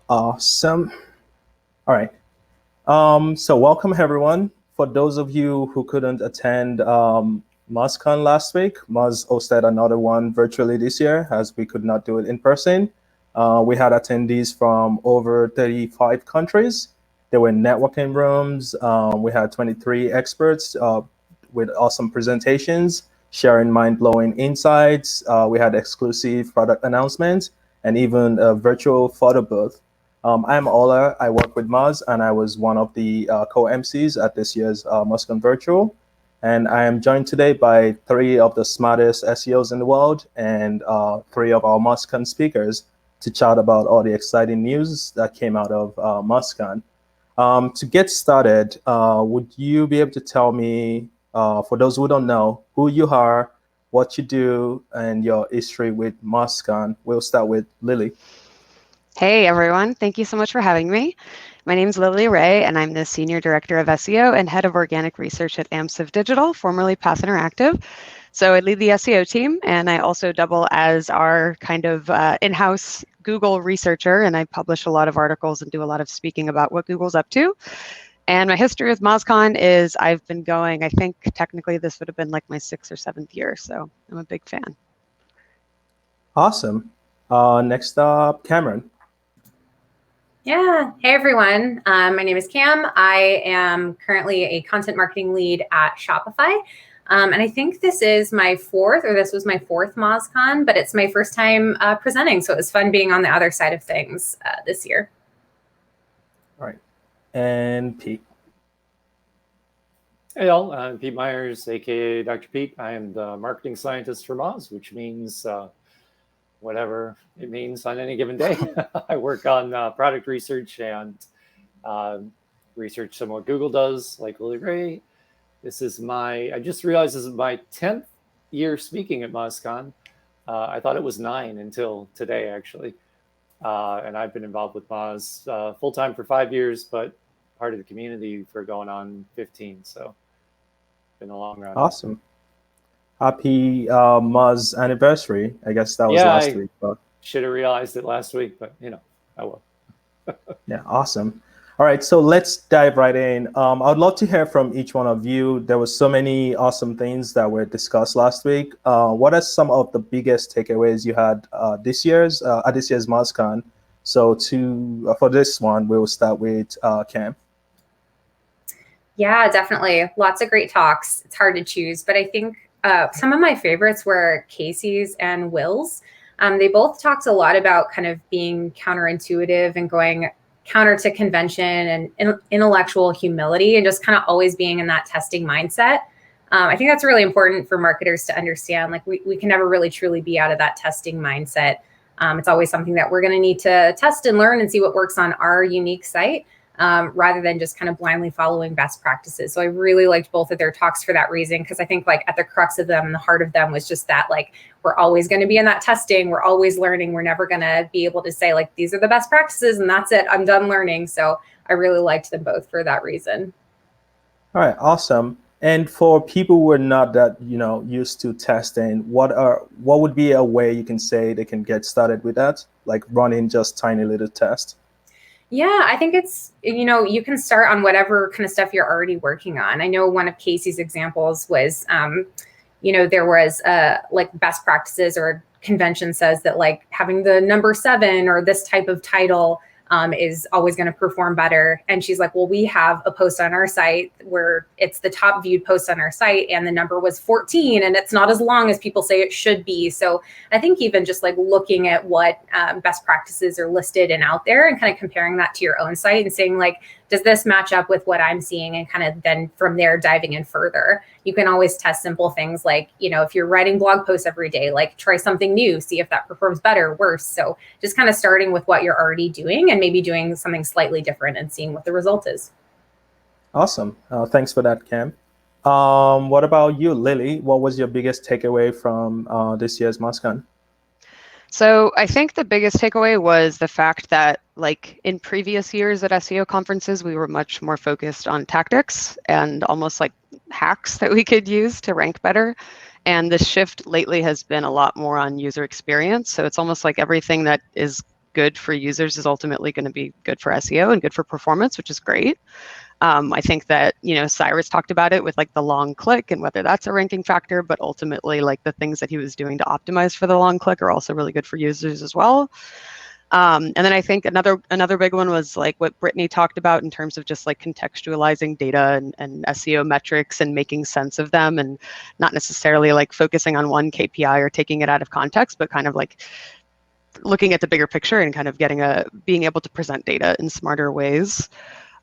Awesome. All right. So welcome everyone. For those of you who couldn't attend MozCon last week, Moz hosted another one virtually this year as we could not do it in person. We had attendees from over 35 countries. There were networking rooms. We had 23 experts with awesome presentations, sharing mind-blowing insights. We had exclusive product announcements and even a virtual photo booth. I'm Ola. I work with Moz, and I was one of the co-MCs at this year's MozCon Virtual. And I am joined today by three of the smartest SEOs in the world and three of our MozCon speakers to chat about all the exciting news that came out of MozCon. To get started, would you be able to tell me, for those who don't know, who you are, what you do, and your history with MozCon? We'll start with Lily. Hey everyone, thank you so much for having me. My name is Lily Ray and I'm the Senior Director of SEO and Head of Organic Research at Amciv Digital, formerly Path Interactive. So I lead the SEO team and I also double as our kind of in-house Google researcher, and I publish a lot of articles and do a lot of speaking about what Google's up to. And my history with MozCon is I've been going, I think technically this would have been like my 6th or 7th year, so I'm a big fan. Awesome. Next up, Kameron. Yeah. Hey, everyone. My name is Cam. I am currently a content marketing lead at Shopify. And I think this was my fourth MozCon, but it's my first time presenting. So it was fun being on the other side of things this year. All right. And Pete. Hey all, I'm Pete Meyers, aka Dr. Pete. I am the marketing scientist for Moz, which means whatever it means on any given day. I work on product research and research some of what Google does, like Lily Ray. I just realized this is my 10th year speaking at MozCon. I thought it was 9 until today, actually. And I've been involved with Moz full-time for 5 years, but part of the community for going on 15. So been a long run. Awesome. Happy Moz anniversary. I guess that was last week. But should have realized it last week, but I will. Yeah, awesome. All right, so let's dive right in. I'd love to hear from each one of you. There was so many awesome things that were discussed last week. What are some of the biggest takeaways you had at this year's MozCon? So for this one, we'll start with Cam. Yeah, definitely. Lots of great talks. It's hard to choose, but I think some of my favorites were Casey's and Will's. They both talked a lot about kind of being counterintuitive and going counter to convention and intellectual humility and just kind of always being in that testing mindset. I think that's really important for marketers to understand. Like we can never really truly be out of that testing mindset. It's always something that we're going to need to test and learn and see what works on our unique site. Rather than just kind of blindly following best practices. So I really liked both of their talks for that reason, because I think like at the crux of them, the heart of them was just that, like, we're always going to be in that testing. We're always learning. We're never going to be able to say like, these are the best practices and that's it. I'm done learning. So I really liked them both for that reason. All right, awesome. And for people who are not that, used to testing, what would be a way you can say they can get started with that? Like running just tiny little tests? Yeah, I think it's, you can start on whatever kind of stuff you're already working on. I know one of Casey's examples was, there was like best practices or convention says that like having the number 7 or this type of title is always going to perform better. And she's like, well, we have a post on our site where it's the top viewed post on our site and the number was 14 and it's not as long as people say it should be. So I think even just like looking at what best practices are listed and out there and kind of comparing that to your own site and saying like, does this match up with what I'm seeing? And kind of then from there, diving in further. You can always test simple things like, if you're writing blog posts every day, like try something new, see if that performs better, worse. So just kind of starting with what you're already doing and maybe doing something slightly different and seeing what the result is. Awesome. Thanks for that, Cam. What about you, Lily? What was your biggest takeaway from this year's MozCon? So I think the biggest takeaway was the fact that like in previous years at SEO conferences, we were much more focused on tactics and almost like hacks that we could use to rank better. And the shift lately has been a lot more on user experience. So it's almost like everything that is good for users is ultimately going to be good for SEO and good for performance, which is great. I think that, Cyrus talked about it with like the long click and whether that's a ranking factor, but ultimately like the things that he was doing to optimize for the long click are also really good for users as well. And then I think another big one was like what Brittany talked about in terms of just like contextualizing data and SEO metrics and making sense of them, and not necessarily like focusing on one KPI or taking it out of context, but kind of like looking at the bigger picture and kind of being able to present data in smarter ways.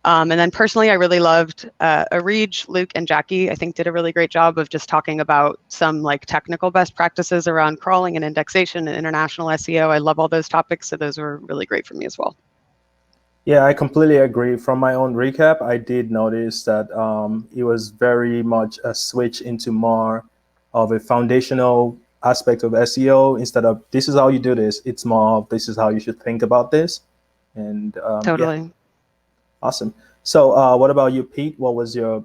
And then personally, I really loved Areej, Luke, and Jackie. I think did a really great job of just talking about some like technical best practices around crawling and indexation and international SEO. I love all those topics, so those were really great for me as well. Yeah, I completely agree. From my own recap, I did notice that it was very much a switch into more of a foundational aspect of SEO. Instead of this is how you do this, it's more of this is how you should think about this. And Totally. yeah. Awesome. So what about you, Pete? What was your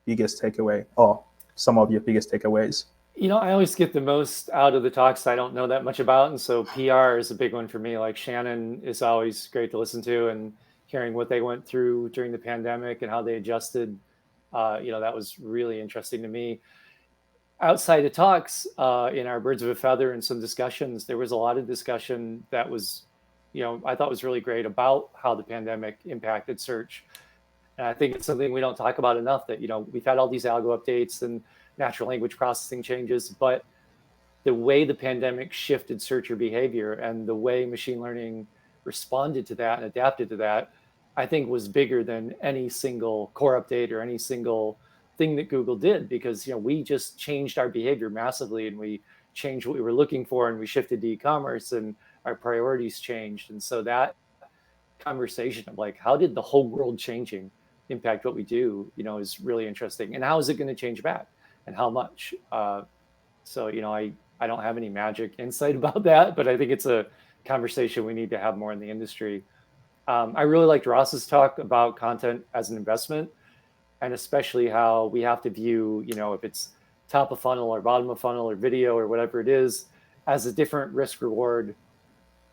biggest takeaway, or some of your biggest takeaways? I always get the most out of the talks I don't know that much about. And so PR is a big one for me. Like Shannon is always great to listen to, and hearing what they went through during the pandemic and how they adjusted, that was really interesting to me. Outside of talks, in our Birds of a Feather and some discussions, there was a lot of discussion that was, I thought was really great about how the pandemic impacted search. And I think it's something we don't talk about enough, that, we've had all these algo updates and natural language processing changes, but the way the pandemic shifted searcher behavior and the way machine learning responded to that and adapted to that, I think was bigger than any single core update or any single thing that Google did, because, we just changed our behavior massively, and we changed what we were looking for, and we shifted to e-commerce, and our priorities changed. And so that conversation of like, how did the whole world changing impact what we do, is really interesting. And how is it going to change back, and how much? So, I don't have any magic insight about that, but I think it's a conversation we need to have more in the industry. I really liked Ross's talk about content as an investment, and especially how we have to view, if it's top of funnel or bottom of funnel or video or whatever it is, as a different risk reward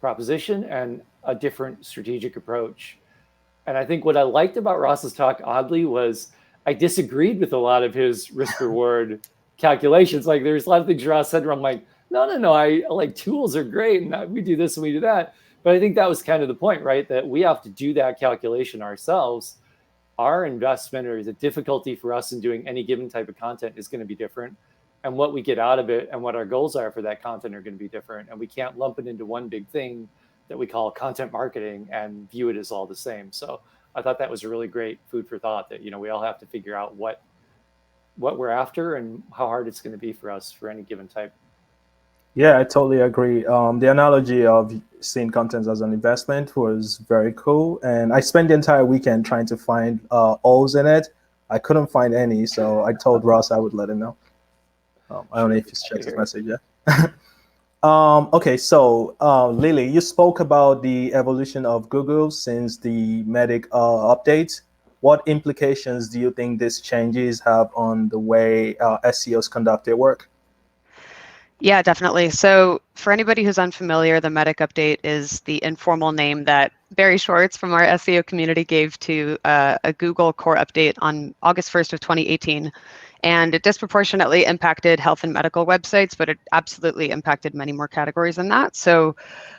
proposition and a different strategic approach. And I think what I liked about Ross's talk, oddly, was I disagreed with a lot of his risk reward calculations. Like, there's a lot of things Ross said where I'm like, no, I like tools are great, and we do this and we do that. But I think that was kind of the point, right? That we have to do that calculation ourselves. Our investment, or the difficulty for us in doing any given type of content, is going to be different. And what we get out of it and what our goals are for that content are going to be different. And we can't lump it into one big thing that we call content marketing and view it as all the same. So I thought that was a really great food for thought, that, we all have to figure out what we're after and how hard it's going to be for us for any given type. Yeah, I totally agree. The analogy of seeing content as an investment was very cool. And I spent the entire weekend trying to find O's in it. I couldn't find any, so I told Ross I would let him know. I don't know if he's checked his message yet. Okay, so Lily, you spoke about the evolution of Google since the Medic update. What implications do you think these changes have on the way SEOs conduct their work? Yeah, definitely. So for anybody who's unfamiliar, the Medic update is the informal name that Barry Schwartz from our SEO community gave to a Google core update on August 1st of 2018. And it disproportionately impacted health and medical websites, but it absolutely impacted many more categories than that. So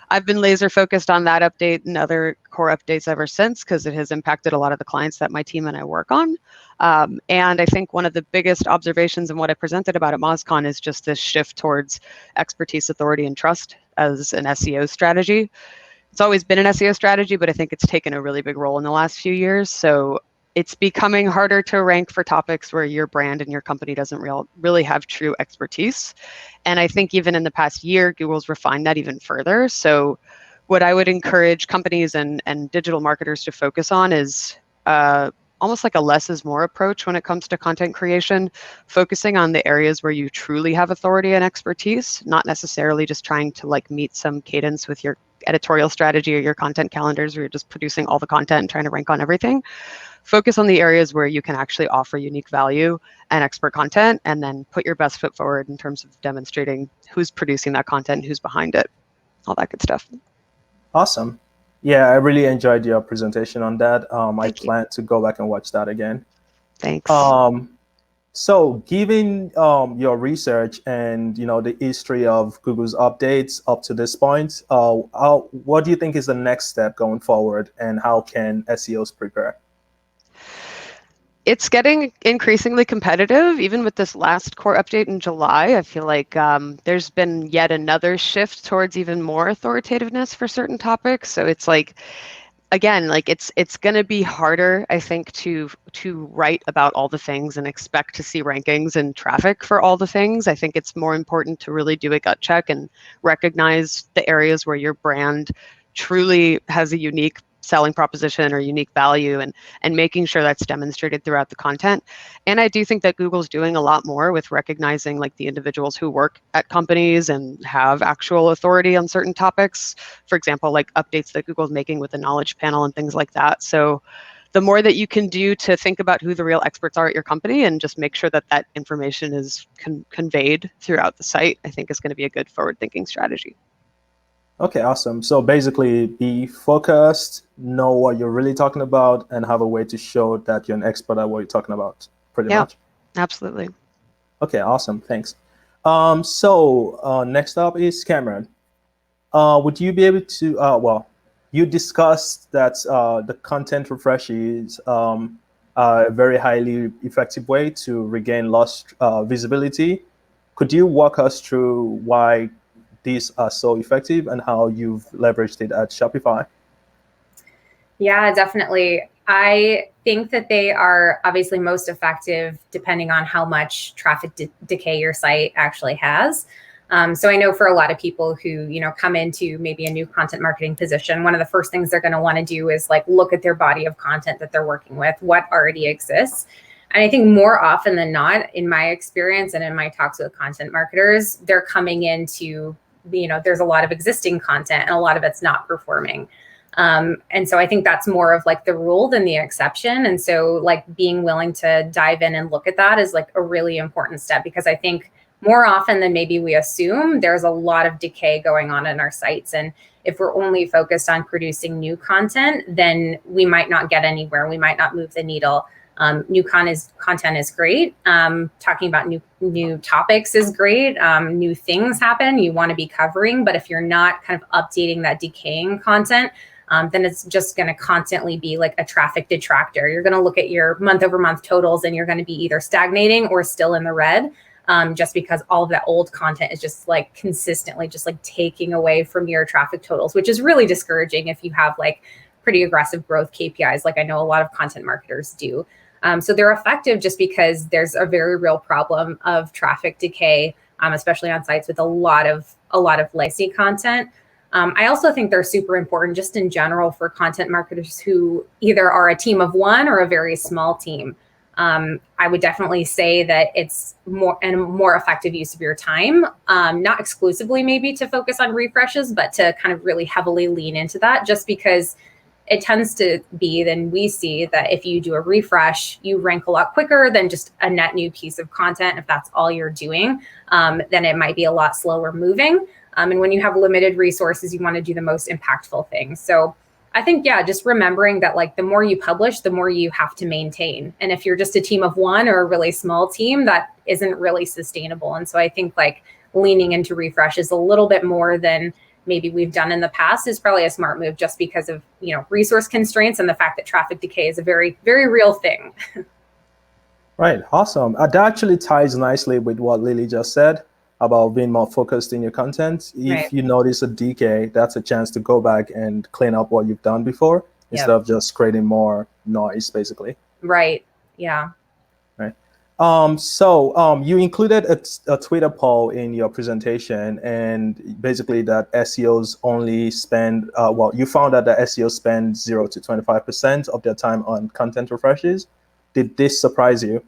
I've been laser focused on that update and other core updates ever since, because it has impacted a lot of the clients that my team and I work on. And I think one of the biggest observations in what I presented about at MozCon is just this shift towards expertise, authority, and trust as an SEO strategy. It's always been an SEO strategy, but I think it's taken a really big role in the last few years. So it's becoming harder to rank for topics where your brand and your company doesn't really have true expertise. And I think even in the past year, Google's refined that even further. So what I would encourage companies and digital marketers to focus on is almost like a less is more approach when it comes to content creation, focusing on the areas where you truly have authority and expertise, not necessarily just trying to like meet some cadence with your editorial strategy or your content calendars where you're just producing all the content and trying to rank on everything. Focus on the areas where you can actually offer unique value and expert content, and then put your best foot forward in terms of demonstrating who's producing that content, who's behind it, all that good stuff. Awesome. Yeah, I really enjoyed your presentation on that. I Thank you. plan to go back and watch that again. Thanks. So given your research and the history of Google's updates up to this point, what do you think is the next step going forward, and how can SEOs prepare? It's getting increasingly competitive. Even with this last core update in July, I feel like there's been yet another shift towards even more authoritativeness for certain topics. So it's like, again, like it's going to be harder, I think, to write about all the things and expect to see rankings and traffic for all the things. I think it's more important to really do a gut check and recognize the areas where your brand truly has a unique selling proposition or unique value, and making sure that's demonstrated throughout the content. And I do think that Google's doing a lot more with recognizing like the individuals who work at companies and have actual authority on certain topics. For example, like updates that Google's making with the knowledge panel and things like that. So the more that you can do to think about who the real experts are at your company and just make sure that that information is conveyed throughout the site, I think is going to be a good forward-thinking strategy. Okay, awesome. So basically, be focused, know what you're really talking about, and have a way to show that you're an expert at what you're talking about, pretty much. Absolutely. Okay, awesome. Thanks. So next up is Kameron. Would you be able to, well, you discussed that the content refresh is a very highly effective way to regain lost visibility. Could you walk us through why these are so effective and how you've leveraged it at Shopify? Yeah, definitely. I think that they are obviously most effective depending on how much traffic decay your site actually has. So I know for a lot of people who, come into maybe a new content marketing position, one of the first things they're going to want to do is like look at their body of content that they're working with, what already exists. And I think more often than not, in my experience and in my talks with content marketers, they're coming into, there's a lot of existing content and a lot of it's not performing. And so I think that's more of like the rule than the exception. And so like being willing to dive in and look at that is like a really important step, because I think more often than maybe we assume, there's a lot of decay going on in our sites. And if we're only focused on producing new content, then we might not get anywhere. We might not move the needle. New content is great. Talking about new topics is great. New things happen, you want to be covering. But if you're not kind of updating that decaying content, then it's just going to constantly be like a traffic detractor. You're going to look at your month over month totals and you're going to be either stagnating or still in the red, just because all of that old content is just like consistently just like taking away from your traffic totals, which is really discouraging if you have like pretty aggressive growth KPIs, like I know a lot of content marketers do. So they're effective just because there's a very real problem of traffic decay, especially on sites with a lot of legacy content. I also think they're super important just in general for content marketers who either are a team of one or a very small team. I would definitely say that it's more effective use of your time, not exclusively maybe to focus on refreshes, but to kind of really heavily lean into that, just because it tends to be, then we see that if you do a refresh, you rank a lot quicker than just a net new piece of content. If that's all you're doing, then it might be a lot slower moving. And when you have limited resources, you want to do the most impactful things. So I think, yeah, just remembering that like the more you publish, the more you have to maintain. And if you're just a team of one or a really small team, that isn't really sustainable. And so I think like leaning into refresh is a little bit more than maybe we've done in the past is probably a smart move, just because of, resource constraints and the fact that traffic decay is a very, very real thing. Right. Awesome. That actually ties nicely with what Lily just said about being more focused in your content. If you notice a decay, that's a chance to go back and clean up what you've done before instead of just creating more noise, basically. Right. Yeah. Right. So you included a Twitter poll in your presentation, and basically that SEOs only spend, you found out that SEOs spend 0 to 25% of their time on content refreshes. Did this surprise you?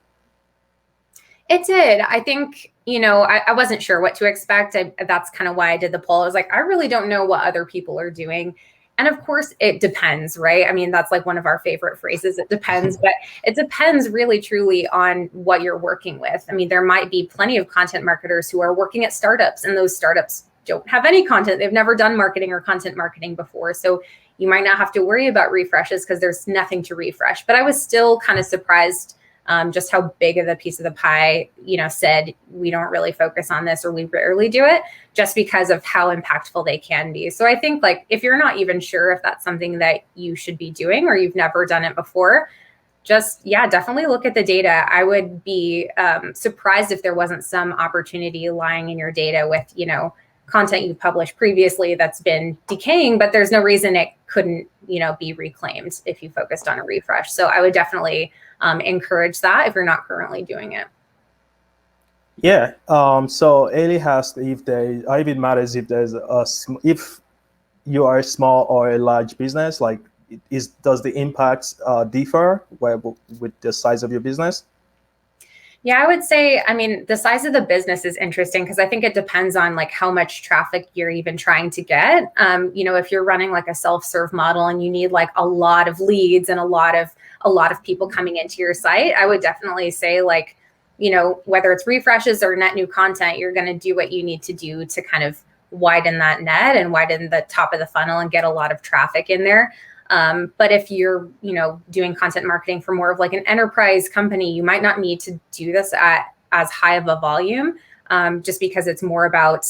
It did. I think, I wasn't sure what to expect. That's kind of why I did the poll. I was like, I really don't know what other people are doing. And of course, it depends, right? I mean, that's like one of our favorite phrases. It depends, but it depends really, truly on what you're working with. I mean, there might be plenty of content marketers who are working at startups, and those startups don't have any content. They've never done marketing or content marketing before. So you might not have to worry about refreshes because there's nothing to refresh. But I was still kind of surprised just how big of a piece of the pie, said we don't really focus on this or we rarely do it, just because of how impactful they can be. So I think like if you're not even sure if that's something that you should be doing or you've never done it before, just, definitely look at the data. I would be surprised if there wasn't some opportunity lying in your data with, content you published previously that's been decaying, but there's no reason it couldn't, be reclaimed if you focused on a refresh. So I would definitely encourage that if you're not currently doing it. Yeah. So Ailey asked if it matters if there's if you are a small or a large business, like does the impact differ with the size of your business? Yeah, I would say, the size of the business is interesting because I think it depends on like how much traffic you're even trying to get. If you're running like a self-serve model and you need like a lot of leads and a lot of people coming into your site, I would definitely say like, whether it's refreshes or net new content, you're going to do what you need to do to kind of widen that net and widen the top of the funnel and get a lot of traffic in there. But if you're, doing content marketing for more of like an enterprise company, you might not need to do this at as high of a volume, just because it's more about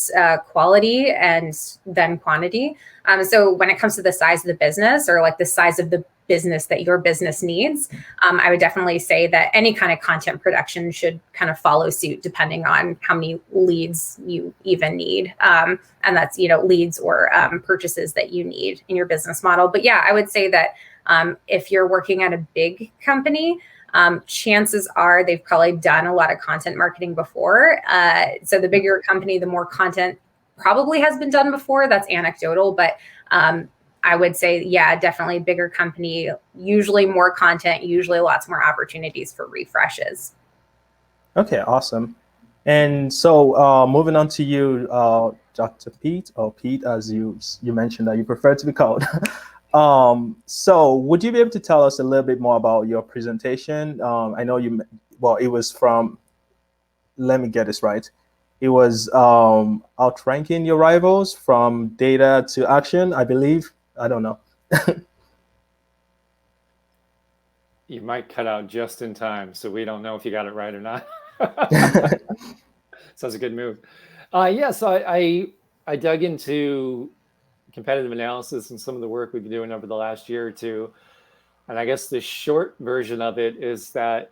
quality and then quantity. So when it comes to the size of the business or like the size of the business that your business needs, I would definitely say that any kind of content production should kind of follow suit depending on how many leads you even need. And that's, leads or purchases that you need in your business model. But yeah, I would say that if you're working at a big company, chances are they've probably done a lot of content marketing before. So the bigger company, the more content probably has been done before. That's anecdotal, but I would say, definitely bigger company, usually more content, usually lots more opportunities for refreshes. Okay, awesome. And so moving on to you, Dr. Pete, or Pete, as you mentioned that you prefer to be called. So would you be able to tell us a little bit more about your presentation? I know it was from, let me get this right. It was outranking your rivals from data to action, I believe. I don't know. You might cut out just in time, so we don't know if you got it right or not. Sounds a good move. So I dug into competitive analysis and some of the work we've been doing over the last year or two. And I guess the short version of it is that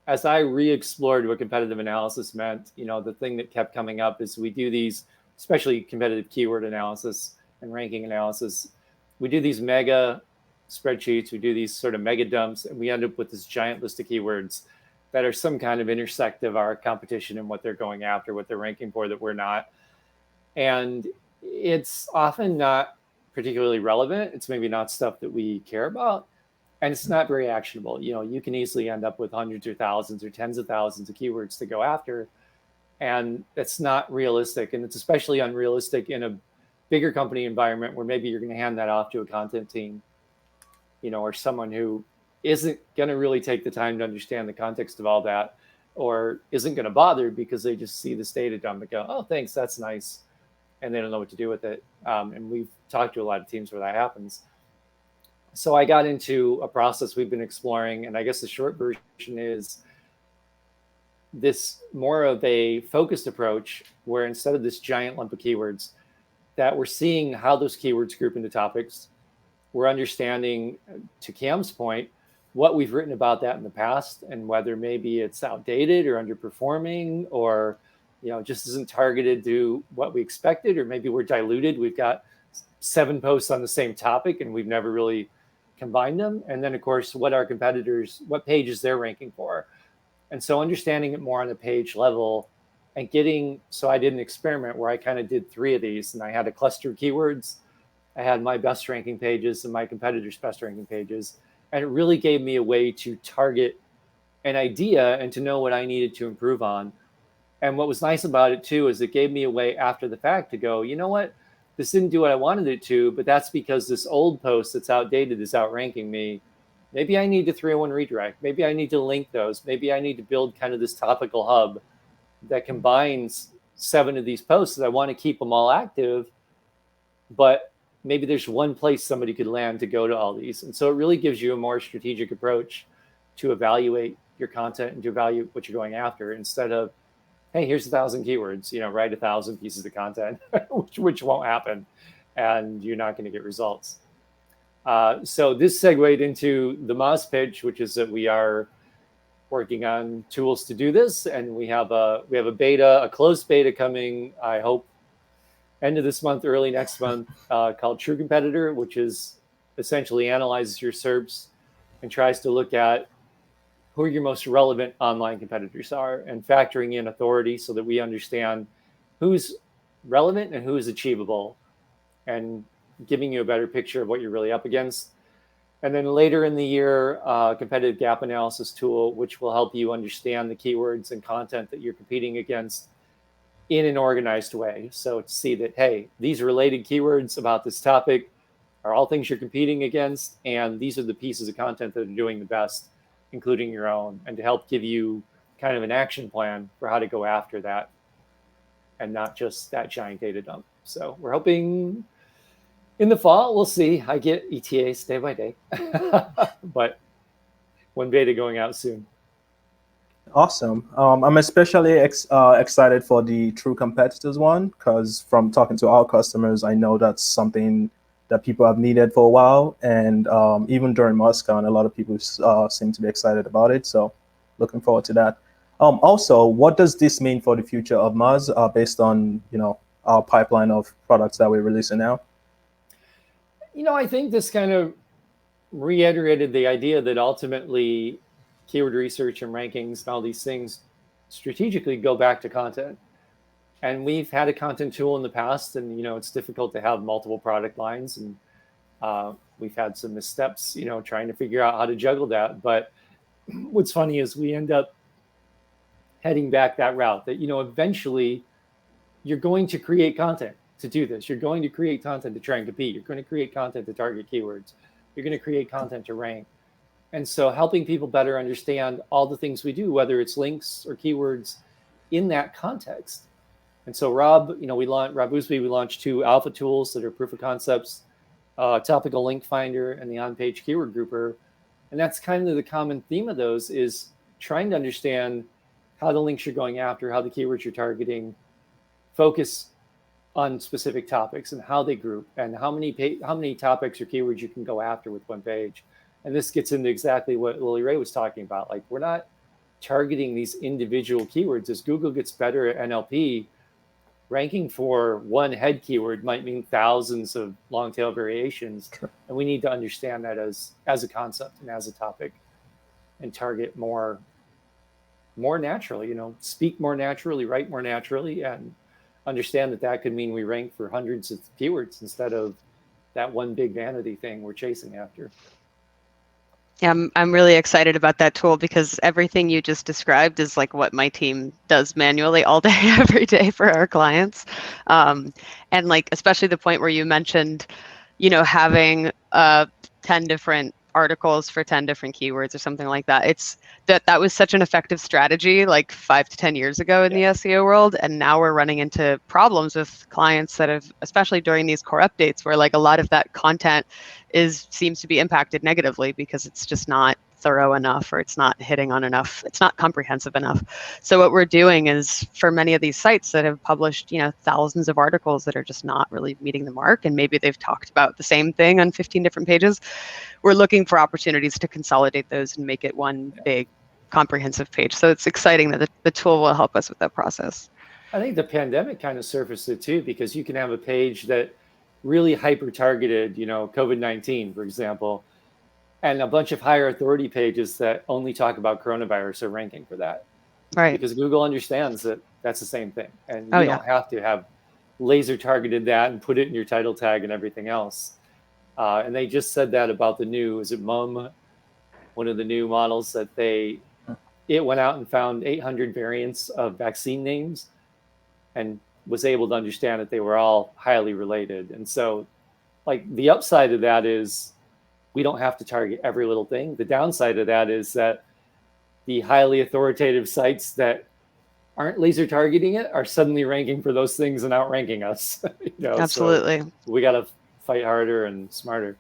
as I re-explored what competitive analysis meant, the thing that kept coming up is we do these, especially competitive keyword analysis and ranking analysis, we do these mega spreadsheets, we do these sort of mega dumps, and we end up with this giant list of keywords that are some kind of intersect of our competition and what they're going after, what they're ranking for that we're not. And it's often not particularly relevant. It's maybe not stuff that we care about. And it's not very actionable. You can easily end up with hundreds or thousands or tens of thousands of keywords to go after. And it's not realistic. And it's especially unrealistic in a bigger company environment where maybe you're going to hand that off to a content team, or someone who isn't going to really take the time to understand the context of all that, or isn't going to bother because they just see this data dump and go, oh, thanks, that's nice. And they don't know what to do with it. And we've talked to a lot of teams where that happens. So I got into a process we've been exploring. And I guess the short version is this more of a focused approach where instead of this giant lump of keywords, that we're seeing how those keywords group into topics. We're understanding, to Cam's point, what we've written about that in the past and whether maybe it's outdated or underperforming or just isn't targeted to what we expected, or maybe we're diluted. We've got 7 posts on the same topic and we've never really combined them. And then, of course, what our competitors, what pages they're ranking for. And so understanding it more on a page level and so I did an experiment where I kind of did 3 of these, and I had a cluster of keywords. I had my best ranking pages and my competitors' best ranking pages. And it really gave me a way to target an idea and to know what I needed to improve on. And what was nice about it too, is it gave me a way after the fact to go, you know what, this didn't do what I wanted it to, but that's because this old post that's outdated is outranking me. Maybe I need to 301 redirect. Maybe I need to link those. Maybe I need to build kind of this topical hub that combines 7 of these posts that I want to keep them all active, but maybe there's one place somebody could land to go to all these. And so it really gives you a more strategic approach to evaluate your content and to evaluate what you're going after, instead of, hey, here's 1,000 keywords, write 1,000 pieces of content, which won't happen, and you're not going to get results. So this segued into the Moz pitch, which is that we are working on tools to do this, and we have a beta, a closed beta coming, I hope, end of this month, early next month, called True Competitor, which is essentially analyzes your SERPs and tries to look at who your most relevant online competitors are, and factoring in authority so that we understand who's relevant and who is achievable, and giving you a better picture of what you're really up against. And then later in the year, competitive gap analysis tool, which will help you understand the keywords and content that you're competing against in an organized way. So to see that, hey, these related keywords about this topic are all things you're competing against, and these are the pieces of content that are doing the best, including your own, and to help give you kind of an action plan for how to go after that, and not just that giant data dump. So we're hoping in the fall, we'll see. I get ETAs day by day, but one beta going out soon. Awesome. I'm especially excited for the True Competitors one, because from talking to our customers, I know that's something that people have needed for a while. And even during MozCon, a lot of people seem to be excited about it. So looking forward to that. Also, what does this mean for the future of Moz based on, our pipeline of products that we're releasing now? I think this kind of reiterated the idea that ultimately keyword research and rankings and all these things strategically go back to content. And we've had a content tool in the past, and, it's difficult to have multiple product lines. And we've had some missteps, trying to figure out how to juggle that. But what's funny is we end up heading back that route, that, eventually you're going to create content to do this. You're going to create content to try and compete. You're going to create content to target keywords. You're going to create content to rank. And so helping people better understand all the things we do, whether it's links or keywords, in that context. And so Rob Boosby, we launched 2 alpha tools that are proof of concepts, topical link finder and the on-page keyword grouper. And that's kind of the common theme of those, is trying to understand how the links you're going after, how the keywords you're targeting focus on specific topics and how they group, and how many topics or keywords you can go after with one page. And this gets into exactly what Lily Ray was talking about. Like, we're not targeting these individual keywords. As Google gets better at NLP, ranking for one head keyword might mean thousands of long tail variations. Sure. And we need to understand that as a concept and as a topic, and target more naturally, speak more naturally, write more naturally, and understand that could mean we rank for hundreds of keywords instead of that one big vanity thing we're chasing after. Yeah, I'm really excited about that tool, because everything you just described is like what my team does manually all day, every day for our clients. And like, especially the point where you mentioned, having 10 different articles for 10 different keywords or something like that. That was such an effective strategy like 5 to 10 years ago in the SEO world. And now we're running into problems with clients that have, especially during these core updates, where like a lot of that content seems to be impacted negatively because it's just not thorough enough, or it's not hitting on enough, it's not comprehensive enough. So what we're doing is, for many of these sites that have published, thousands of articles that are just not really meeting the mark, and maybe they've talked about the same thing on 15 different pages, we're looking for opportunities to consolidate those and make it one big comprehensive page. So it's exciting that the tool will help us with that process. I think the pandemic kind of surfaced it too, because you can have a page that really hyper targeted, COVID-19, for example, and a bunch of higher authority pages that only talk about coronavirus are ranking for that. Right. Because Google understands that that's the same thing. And you yeah. don't have to have laser targeted that and put it in your title tag and everything else. And they just said that about the new, is it MUM, one of the new models, that it went out and found 800 variants of vaccine names and was able to understand that they were all highly related. And so, like, the upside of that is we don't have to target every little thing. The downside of that is that the highly authoritative sites that aren't laser targeting it are suddenly ranking for those things and outranking us. Absolutely. So we got to fight harder and smarter.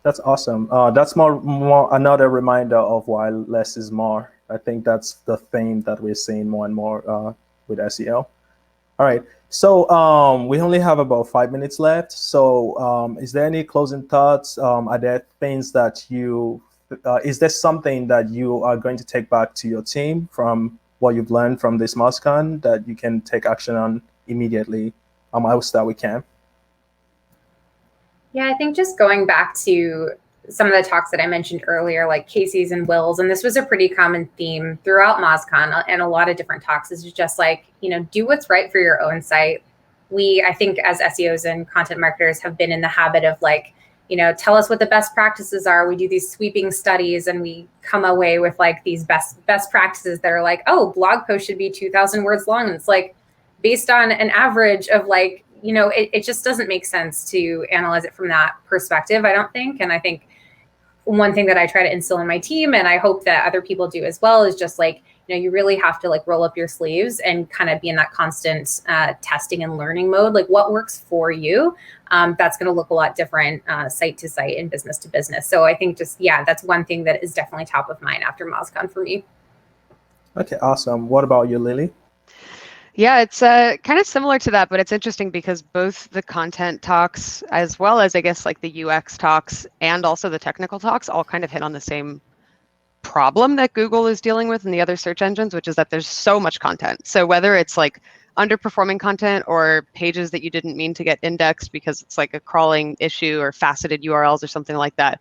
That's awesome. That's more another reminder of why less is more. I think that's the theme that we're seeing more and more with SEO. All right. So we only have about 5 minutes left. So is there any closing thoughts? Are there things that is there something that you are going to take back to your team from what you've learned from this MozCon that you can take action on immediately? I will start with Cam. Yeah, I think just going back to some of the talks that I mentioned earlier, like Casey's and Will's, and this was a pretty common theme throughout MozCon and a lot of different talks, is just like, do what's right for your own site. I think as SEOs and content marketers have been in the habit of like, tell us what the best practices are. We do these sweeping studies and we come away with like these best practices that are like, oh, blog post should be 2,000 words long. And it's like based on an average of like, it just doesn't make sense to analyze it from that perspective, I don't think. And I think one thing that I try to instill in my team, and I hope that other people do as well, is just like, you really have to like roll up your sleeves and kind of be in that constant testing and learning mode. Like what works for you, that's going to look a lot different site to site and business to business. So I think that's one thing that is definitely top of mind after MozCon for me. Okay, awesome. What about you, Lily? Yeah, it's kind of similar to that, but it's interesting because both the content talks, as well as I guess like the UX talks and also the technical talks, all kind of hit on the same problem that Google is dealing with and the other search engines, which is that there's so much content. So whether it's like underperforming content or pages that you didn't mean to get indexed because it's like a crawling issue or faceted URLs or something like that,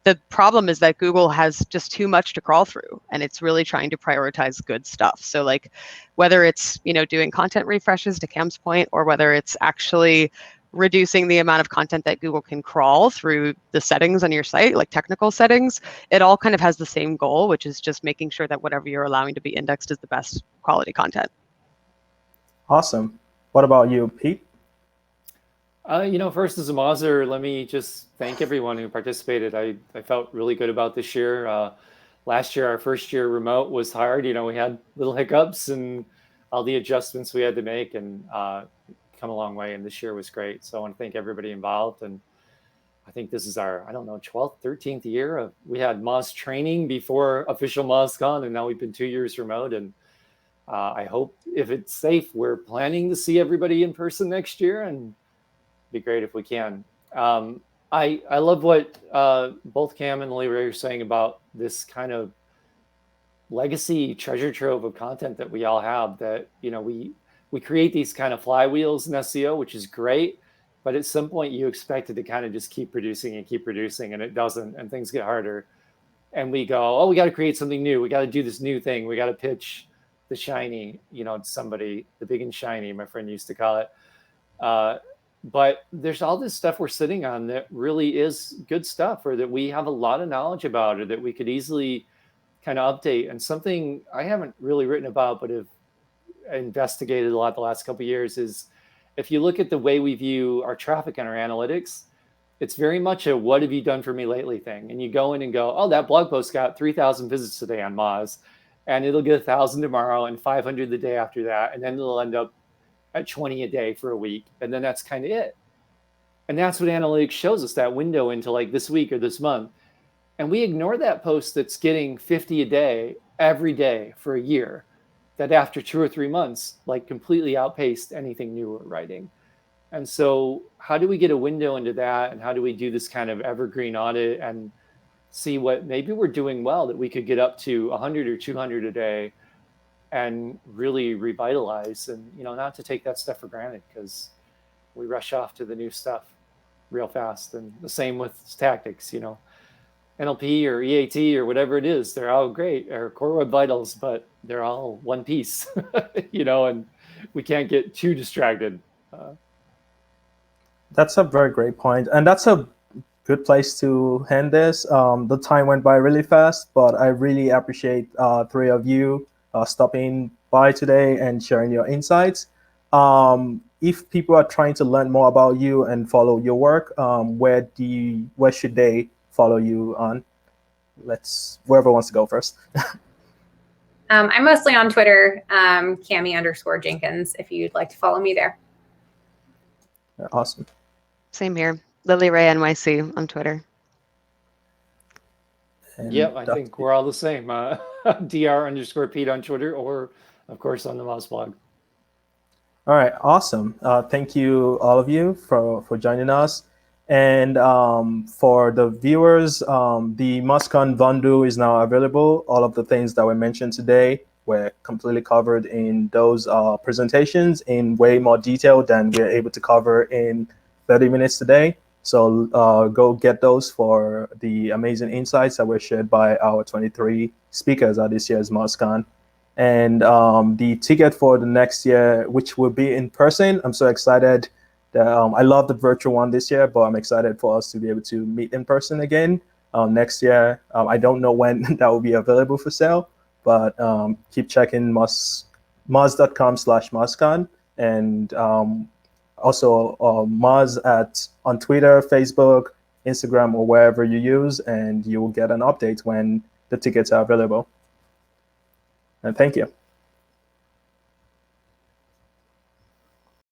the problem is that Google has just too much to crawl through and it's really trying to prioritize good stuff. So like whether it's, doing content refreshes to Cam's point, or whether it's actually reducing the amount of content that Google can crawl through the settings on your site, like technical settings, it all kind of has the same goal, which is just making sure that whatever you're allowing to be indexed is the best quality content. Awesome. What about you, Pete? First as a Mozer, let me just thank everyone who participated. I felt really good about this year. Last year, our first year remote was hard. We had little hiccups and all the adjustments we had to make, and come a long way. And this year was great. So I want to thank everybody involved. And I think this is our, 12th, 13th year. We had Moz training before official MozCon, and now we've been 2 years remote. And I hope if it's safe, we're planning to see everybody in person next year, and it'd be great if we can. I love what both Cam and Lee are saying about this kind of legacy treasure trove of content that we all have, that, we create these kind of flywheels in SEO, which is great. But at some point you expect it to kind of just keep producing, and it doesn't, and things get harder. And we go, oh, we got to create something new. We got to do this new thing. We got to pitch the shiny, to somebody, the big and shiny, my friend used to call it. But there's all this stuff we're sitting on that really is good stuff, or that we have a lot of knowledge about, or that we could easily kind of update. And something I haven't really written about, but have investigated a lot the last couple of years, is if you look at the way we view our traffic and our analytics, it's very much a what have you done for me lately thing. And you go in and go, oh, that blog post got 3,000 visits today on Moz, and it'll get 1,000 tomorrow and 500 the day after that. And then it'll end up at 20 a day for a week. And then that's kind of it. And that's what analytics shows us, that window into like this week or this month. And we ignore that post that's getting 50 a day every day for a year, that after 2 or 3 months, like completely outpaced anything new we're writing. And so how do we get a window into that? And how do we do this kind of evergreen audit and see what maybe we're doing well, that we could get up to 100 or 200 a day and really revitalize, and, not to take that stuff for granted, because we rush off to the new stuff real fast. And the same with tactics, NLP or EAT or whatever it is, they're all great, or Core Web Vitals, but they're all one piece, and we can't get too distracted. That's a very great point. And that's a good place to end this. The time went by really fast, but I really appreciate 3 of you stopping by today and sharing your insights. If people are trying to learn more about you and follow your work, where should they follow you on? Whoever wants to go first. I'm mostly on Twitter, Cami_Jenkins, if you'd like to follow me there. Awesome. Same here. Lily Ray NYC on Twitter. And Yep, I think we're all the same. Dr_Pete on Twitter, or of course on the Moz blog. All right, awesome. Thank you, all of you, for joining us. And for the viewers, the MozCon bundle is now available. All of the things that were mentioned today were completely covered in those presentations in way more detail than we're able to cover in 30 minutes today. So go get those for the amazing insights that were shared by our 23 speakers at this year's MozCon. And the ticket for the next year, which will be in person, I'm so excited. I love the virtual one this year, but I'm excited for us to be able to meet in person again next year. I don't know when that will be available for sale, but keep checking moz.com/MozCon, and also Moz on Twitter, Facebook, Instagram, or wherever you use, and you will get an update when the tickets are available. And thank you.